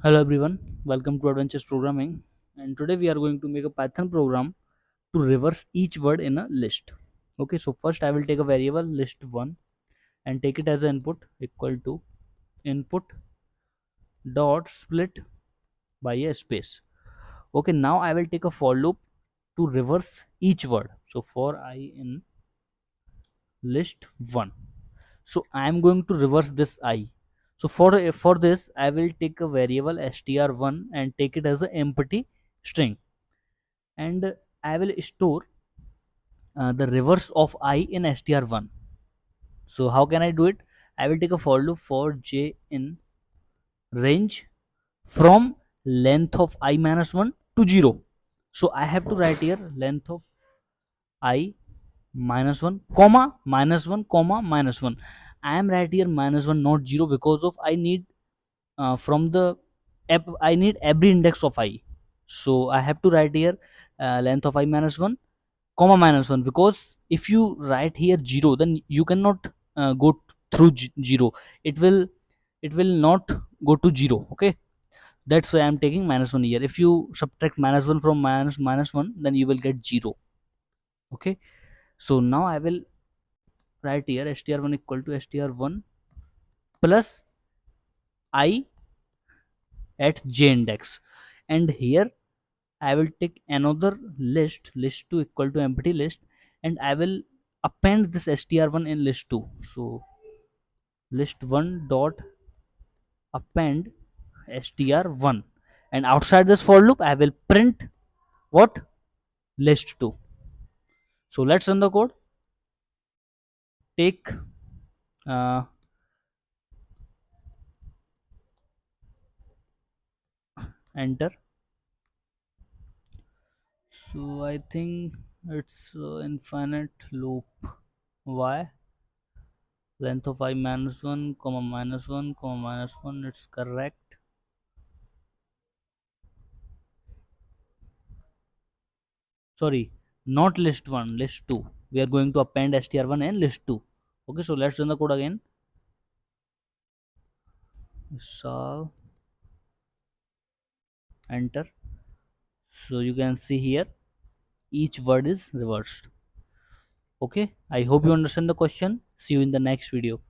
Hello everyone, welcome to Adventures Programming. And today we are going to make a Python program to reverse each word in a list. Okay, so first I will take a variable list1 and take it as an input equal to input dot split by a space. Okay, now I will take a for loop to reverse each word. So for I in list1. So I am going to reverse this I. So for this I will take a variable str1 and take it as an empty string, and I will store the reverse of I in str1. So how can I do it? I will take a for loop for j in range from length of I minus 1 to 0. So I have to write here length of I minus 1 comma minus 1 comma minus 1. I am right here minus 1 not 0 because of I need from the I need every index of I. So I have to write here length of I minus 1 comma minus 1, because if you write here 0 then you cannot go through 0. It will not go to 0. Okay, that's why I'm taking minus 1 here. If you subtract minus 1 from minus 1, then you will get 0. Okay, so now I will write here str1 equal to str1 plus I at j index, and here I will take another list2 equal to empty list, and I will append this str1 in list2. So list1 dot append str1, and outside this for loop I will print what? List2. So let's run the code. Take uh, enter. So I think it's infinite loop. Why? Length of I minus 1 comma minus 1 comma minus 1, it's correct. Sorry, not list1, list2. We are going to append str1 and list2. Okay, so let's run the code again. Solve, enter. So you can see here each word is reversed. Okay, I hope you understand the question. See you in the next video.